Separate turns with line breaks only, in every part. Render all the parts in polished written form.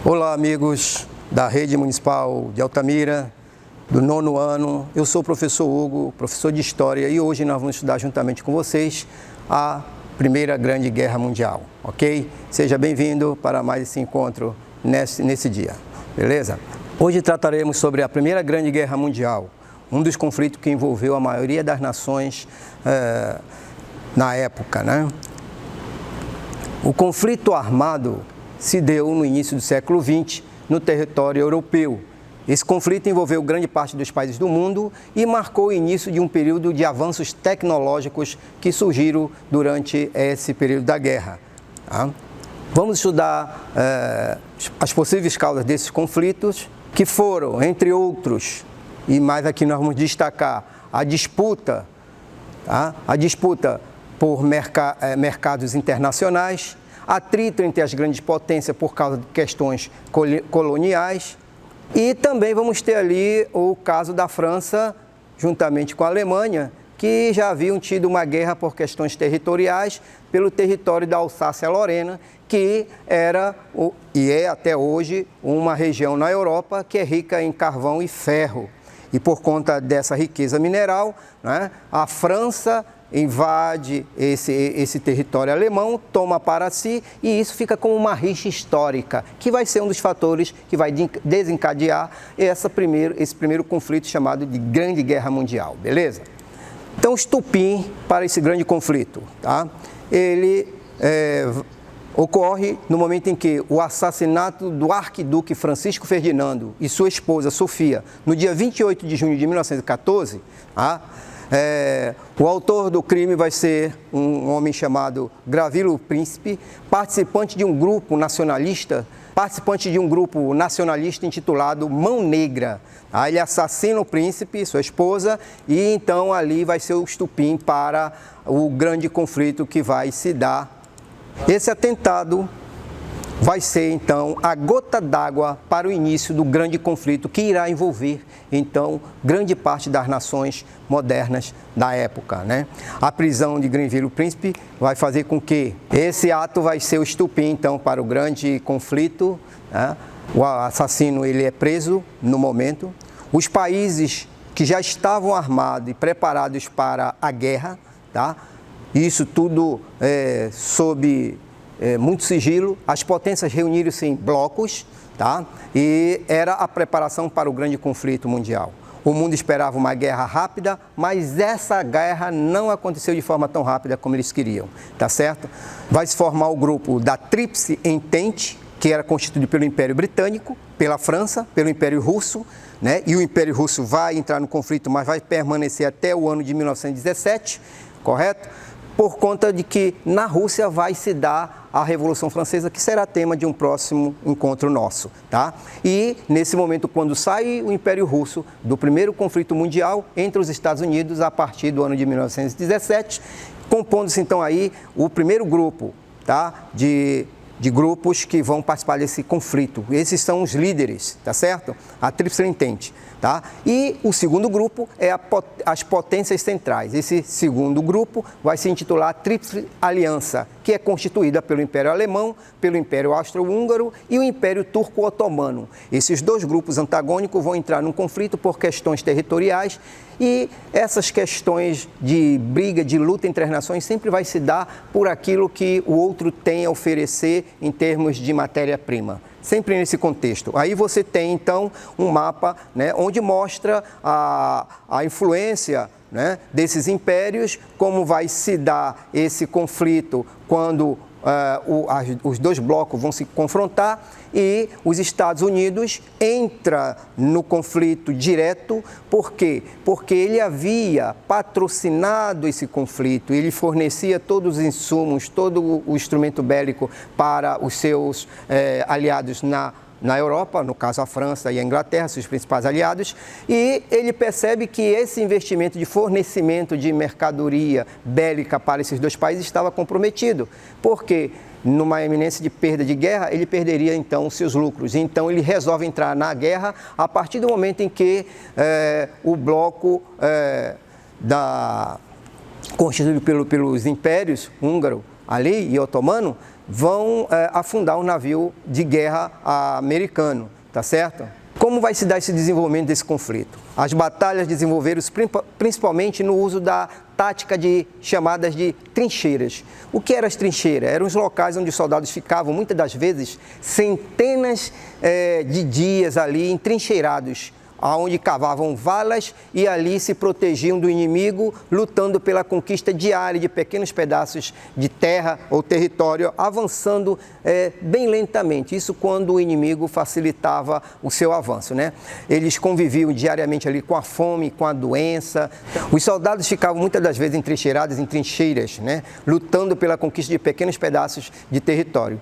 Olá, amigos da Rede Municipal de Altamira, do 9º ano. Eu sou o professor Hugo, professor de História, e hoje nós vamos estudar juntamente com vocês a Primeira Grande Guerra Mundial, ok? Seja bem-vindo para mais esse encontro nesse dia, beleza? Hoje trataremos sobre a Primeira Grande Guerra Mundial, um dos conflitos que envolveu a maioria das nações na época, né? O conflito armado se deu no início do século XX no território europeu. Esse conflito envolveu grande parte dos países do mundo e marcou o início de um período de avanços tecnológicos que surgiram durante esse período da guerra. Tá? Vamos estudar as possíveis causas desses conflitos, que foram, entre outros, e mais aqui nós vamos destacar a disputa, tá? A disputa por mercados internacionais, atrito entre as grandes potências por causa de questões coloniais, e também vamos ter ali o caso da França, juntamente com a Alemanha, que já haviam tido uma guerra por questões territoriais pelo território da Alsácia-Lorena, que era e é até hoje uma região na Europa que é rica em carvão e ferro. E por conta dessa riqueza mineral, né, a França invade esse território alemão, toma para si, e isso fica como uma rixa histórica, que vai ser um dos fatores que vai desencadear esse primeiro conflito chamado de Grande Guerra Mundial, beleza? Então, o estopim para esse grande conflito, tá? Ele ocorre no momento em que o assassinato do arquiduque Francisco Ferdinando e sua esposa Sofia, no dia 28 de junho de 1914, tá? O autor do crime vai ser um homem chamado Gravillo Príncipe, participante de um grupo nacionalista intitulado Mão Negra. Ele assassina o príncipe, sua esposa, e então ali vai ser o estopim para o grande conflito que vai se dar. Esse atentado vai ser, então, a gota d'água para o início do grande conflito que irá envolver, então, grande parte das nações modernas da época, né? A prisão de Gravillo Príncipe vai fazer com que esse ato vai ser o estopim, então, para o grande conflito, né? O assassino, ele é preso no momento. Os países que já estavam armados e preparados para a guerra, tá? Isso tudo sob muito sigilo, as potências reuniram-se em blocos, tá? E era a preparação para o grande conflito mundial. O mundo esperava uma guerra rápida, mas essa guerra não aconteceu de forma tão rápida como eles queriam, tá certo? Vai se formar o grupo da Tríplice Entente, que era constituído pelo Império Britânico, pela França, pelo Império Russo, né? E o Império Russo vai entrar no conflito, mas vai permanecer até o ano de 1917, correto? Por conta de que na Rússia vai se dar a Revolução Francesa, que será tema de um próximo encontro nosso, tá? E nesse momento, quando sai o Império Russo do primeiro conflito mundial entre os Estados Unidos, a partir do ano de 1917, compondo-se então aí o primeiro grupo, tá? De grupos que vão participar desse conflito. Esses são os líderes, tá certo? A Tríplice Entente, tá? E o segundo grupo é as potências centrais. Esse segundo grupo vai se intitular Tríplice Aliança, que é constituída pelo Império Alemão, pelo Império Austro-Húngaro e o Império Turco-Otomano. Esses dois grupos antagônicos vão entrar num conflito por questões territoriais, e essas questões de briga, de luta entre as nações sempre vai se dar por aquilo que o outro tem a oferecer em termos de matéria-prima. Sempre nesse contexto. Aí você tem, então, um mapa, né, onde mostra a influência, né, desses impérios, como vai se dar esse conflito quando os dois blocos vão se confrontar, e os Estados Unidos entra no conflito direto. Por quê? Porque ele havia patrocinado esse conflito, ele fornecia todos os insumos, todo o instrumento bélico para os seus aliados na Europa, no caso a França e a Inglaterra, seus principais aliados, e ele percebe que esse investimento de fornecimento de mercadoria bélica para esses dois países estava comprometido, porque numa iminência de perda de guerra, ele perderia então seus lucros. Então ele resolve entrar na guerra a partir do momento em que o bloco constituído pelos impérios húngaro, ali e otomano vão afundar o navio de guerra americano, tá certo? Como vai se dar esse desenvolvimento desse conflito? As batalhas desenvolveram-se principalmente no uso da tática chamadas de trincheiras. O que eram as trincheiras? Eram os locais onde os soldados ficavam, muitas das vezes, centenas de dias ali entrincheirados, onde cavavam valas e ali se protegiam do inimigo, lutando pela conquista diária de pequenos pedaços de terra ou território, avançando bem lentamente. Isso quando o inimigo facilitava o seu avanço, né? Eles conviviam diariamente ali com a fome, com a doença. Os soldados ficavam muitas das vezes entrincheirados em trincheiras, né? Lutando pela conquista de pequenos pedaços de território.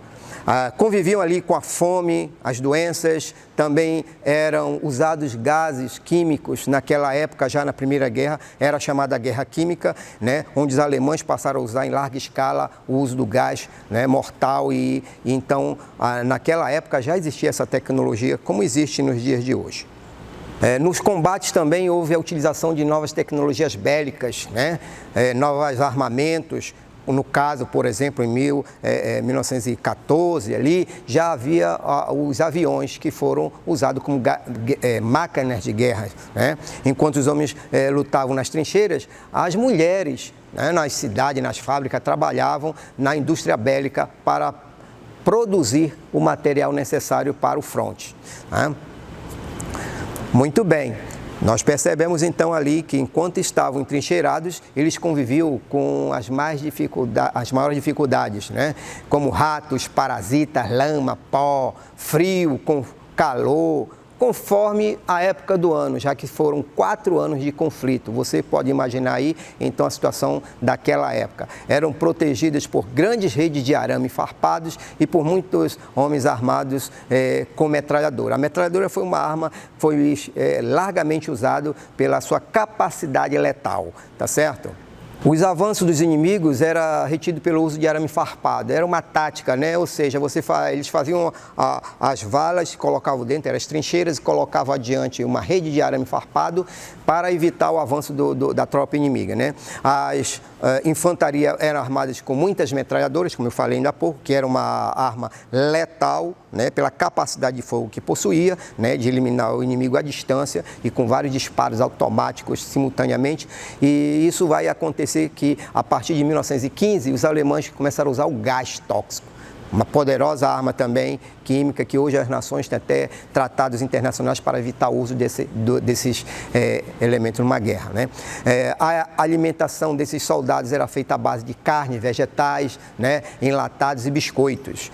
Conviviam ali com a fome, as doenças, também eram usados gases químicos. Naquela época, já na Primeira Guerra, era chamada Guerra Química, né, onde os alemães passaram a usar em larga escala o uso do gás, né, mortal e então, naquela época já existia essa tecnologia como existe nos dias de hoje. Nos combates também houve a utilização de novas tecnologias bélicas, né, novos armamentos. No caso, por exemplo, em 1914, ali, já havia os aviões que foram usados como máquinas de guerra, né? Enquanto os homens lutavam nas trincheiras, as mulheres, né, nas cidades, nas fábricas, trabalhavam na indústria bélica para produzir o material necessário para o fronte, né? Muito bem. Nós percebemos então ali que enquanto estavam entrincheirados, eles conviviam com as maiores dificuldades, né? Como ratos, parasitas, lama, pó, frio, com calor, conforme a época do ano, já que foram 4 anos de conflito. Você pode imaginar aí, então, a situação daquela época. Eram protegidas por grandes redes de arame farpados e por muitos homens armados com metralhadora. A metralhadora foi uma arma, foi largamente usada pela sua capacidade letal, tá certo? Os avanços dos inimigos era retido pelo uso de arame farpado, era uma tática, né? Ou seja, eles faziam as valas, colocavam dentro, eram as trincheiras e colocavam adiante uma rede de arame farpado para evitar o avanço da tropa inimiga, né? As infantaria eram armadas com muitas metralhadoras, como eu falei ainda há pouco, que era uma arma letal, né? Pela capacidade de fogo que possuía, né? De eliminar o inimigo à distância e com vários disparos automáticos simultaneamente, e isso vai acontecer que, a partir de 1915, os alemães começaram a usar o gás tóxico, uma poderosa arma também química, que hoje as nações têm até tratados internacionais para evitar o uso desses elementos numa guerra, né? A alimentação desses soldados era feita à base de carne, vegetais, né? Enlatados e biscoitos.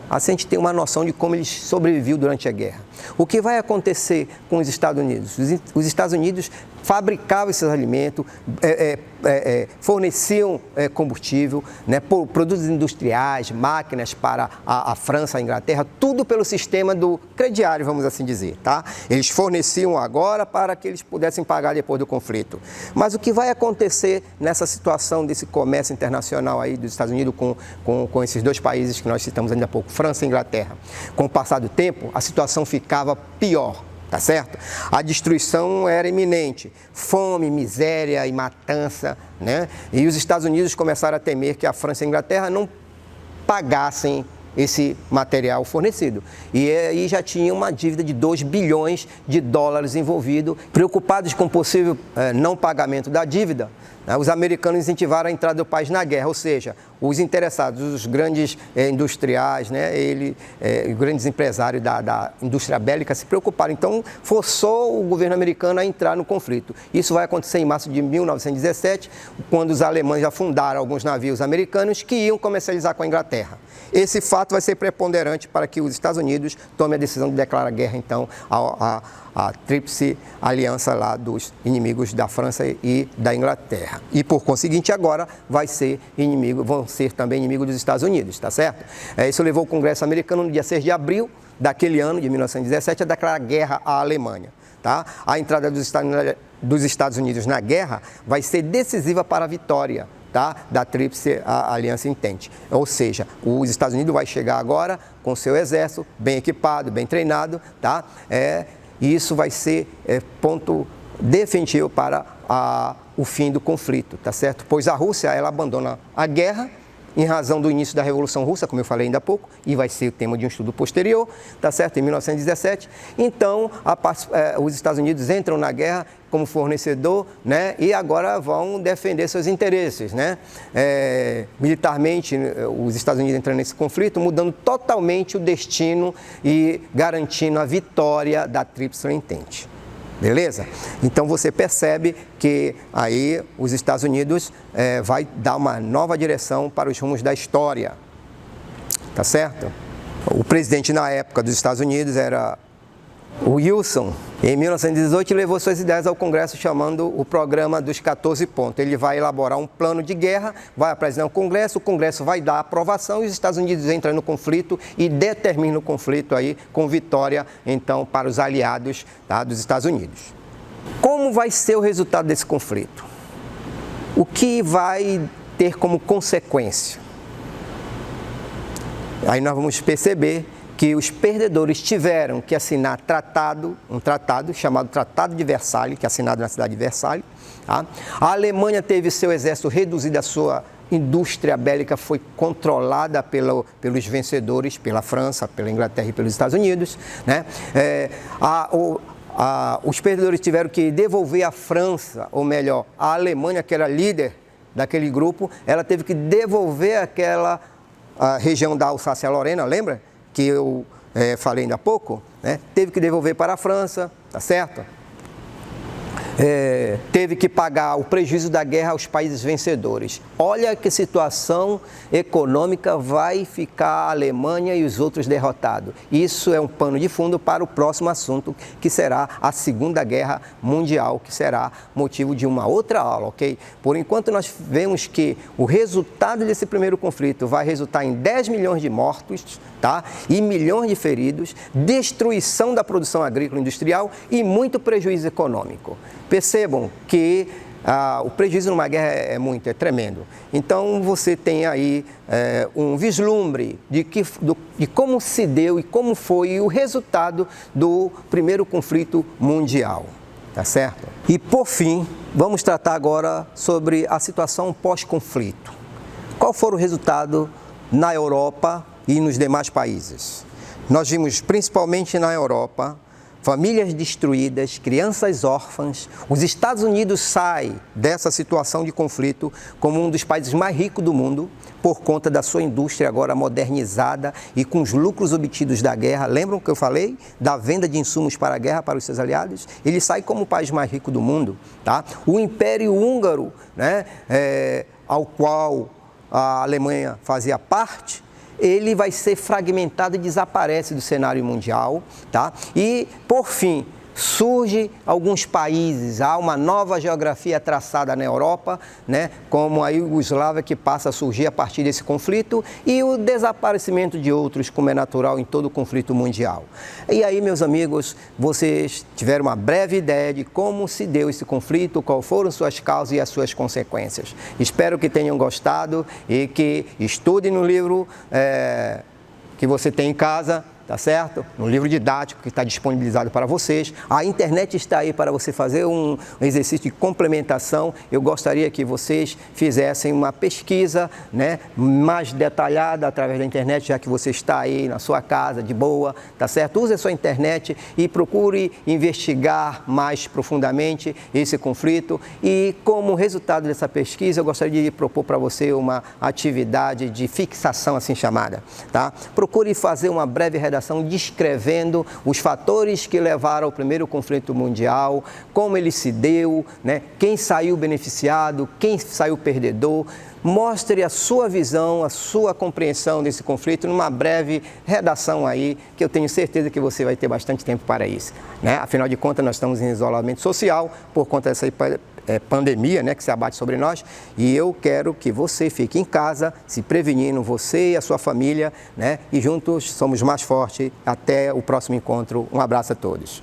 Assim a gente tem uma noção de como eles sobreviviam durante a guerra. O que vai acontecer com os Estados Unidos? Os Estados Unidos fabricavam esses alimentos, forneciam combustível, né, produtos industriais, máquinas para a França, a Inglaterra, tudo pelo sistema do crediário, vamos assim dizer, tá? Eles forneciam agora para que eles pudessem pagar depois do conflito. Mas o que vai acontecer nessa situação desse comércio internacional aí dos Estados Unidos com esses dois países que nós citamos ainda há pouco, França e Inglaterra? Com o passar do tempo, a situação ficava pior. Tá certo? A destruição era iminente, fome, miséria e matança, né? E os Estados Unidos começaram a temer que a França e a Inglaterra não pagassem esse material fornecido. E aí já tinha uma dívida de 2 bilhões de dólares envolvido. Preocupados com o possível não pagamento da dívida, os americanos incentivaram a entrada do país na guerra, ou seja, os interessados, os grandes industriais, né, os grandes empresários da indústria bélica se preocuparam. Então, forçou o governo americano a entrar no conflito. Isso vai acontecer em março de 1917, quando os alemães afundaram alguns navios americanos que iam comercializar com a Inglaterra. Esse fato vai ser preponderante para que os Estados Unidos tomem a decisão de declarar guerra, então, a tríplice aliança lá dos inimigos da França e da Inglaterra. E, por conseguinte, agora vão ser também inimigos dos Estados Unidos, tá certo? Isso levou o Congresso americano, no dia 6 de abril daquele ano, de 1917, a declarar guerra à Alemanha, tá? A entrada dos Estados Unidos na guerra vai ser decisiva para a vitória, tá, da Tríplice Aliança Entente. Ou seja, os Estados Unidos vai chegar agora com seu exército bem equipado, bem treinado, tá? E isso vai ser ponto definitivo para o fim do conflito, tá certo? Pois a Rússia, ela abandona a guerra, em razão do início da Revolução Russa, como eu falei ainda há pouco, e vai ser o tema de um estudo posterior, tá certo? Em 1917. Então, os Estados Unidos entram na guerra como fornecedor, né? E agora vão defender seus interesses, né? Militarmente, os Estados Unidos entram nesse conflito, mudando totalmente o destino e garantindo a vitória da Tríplice Entente. Beleza? Então você percebe que aí os Estados Unidos vai dar uma nova direção para os rumos da história. Tá certo? O presidente na época dos Estados Unidos era o Wilson. Em 1918 levou suas ideias ao Congresso chamando o programa dos 14 pontos. Ele vai elaborar um plano de guerra, vai apresentar ao Congresso, o Congresso vai dar aprovação e os Estados Unidos entram no conflito e determinam o conflito aí com vitória, então, para os aliados, tá, dos Estados Unidos. Como vai ser o resultado desse conflito? O que vai ter como consequência? Aí nós vamos perceber que os perdedores tiveram que assinar um tratado chamado Tratado de Versalhes, que é assinado na cidade de Versalhes. Tá? A Alemanha teve seu exército reduzido, a sua indústria bélica foi controlada pelos vencedores, pela França, pela Inglaterra e pelos Estados Unidos. Né? Os perdedores tiveram que devolver à França, ou melhor, a Alemanha, que era líder daquele grupo, ela teve que devolver a região da Alsácia-Lorena, lembra? Que eu falei ainda há pouco, né? Teve que devolver para a França, tá certo? Teve que pagar o prejuízo da guerra aos países vencedores. Olha que situação econômica vai ficar a Alemanha e os outros derrotados. Isso é um pano de fundo para o próximo assunto, que será a Segunda Guerra Mundial, que será motivo de uma outra aula, ok? Por enquanto nós vemos que o resultado desse primeiro conflito vai resultar em 10 milhões de mortos, tá? E milhões de feridos, destruição da produção agrícola e industrial e muito prejuízo econômico. Percebam que o prejuízo numa guerra é tremendo. Então você tem aí um vislumbre de como se deu e como foi o resultado do primeiro conflito mundial. Tá certo? E por fim, vamos tratar agora sobre a situação pós-conflito. Qual foi o resultado na Europa e nos demais países? Nós vimos principalmente na Europa famílias destruídas, crianças órfãs. Os Estados Unidos saem dessa situação de conflito como um dos países mais ricos do mundo por conta da sua indústria agora modernizada e com os lucros obtidos da guerra. Lembram que eu falei da venda de insumos para a guerra para os seus aliados? Ele sai como o país mais rico do mundo. Tá? O Império Húngaro, né, ao qual a Alemanha fazia parte, ele vai ser fragmentado e desaparece do cenário mundial, tá? E, por fim, surge alguns países, há uma nova geografia traçada na Europa, né? Como a Iugoslávia, que passa a surgir a partir desse conflito, e o desaparecimento de outros, como é natural em todo o conflito mundial. E aí, meus amigos, vocês tiveram uma breve ideia de como se deu esse conflito, quais foram suas causas e as suas consequências. Espero que tenham gostado e que estudem no livro que você tem em casa, tá certo? No livro didático que está disponibilizado para vocês. A internet está aí para você fazer um exercício de complementação. Eu gostaria que vocês fizessem uma pesquisa, né, mais detalhada através da internet, já que você está aí na sua casa de boa, tá certo? Use a sua internet e procure investigar mais profundamente esse conflito. E como resultado dessa pesquisa, eu gostaria de propor para você uma atividade de fixação assim chamada, tá? Procure fazer uma breve redação descrevendo os fatores que levaram ao primeiro conflito mundial, como ele se deu, né? Quem saiu beneficiado, quem saiu perdedor. Mostre a sua visão, a sua compreensão desse conflito numa breve redação aí, que eu tenho certeza que você vai ter bastante tempo para isso, né? Afinal de contas, nós estamos em isolamento social por conta dessa pandemia, né, que se abate sobre nós, e eu quero que você fique em casa, se prevenindo, você e a sua família, né, e juntos somos mais fortes. Até o próximo encontro. Um abraço a todos.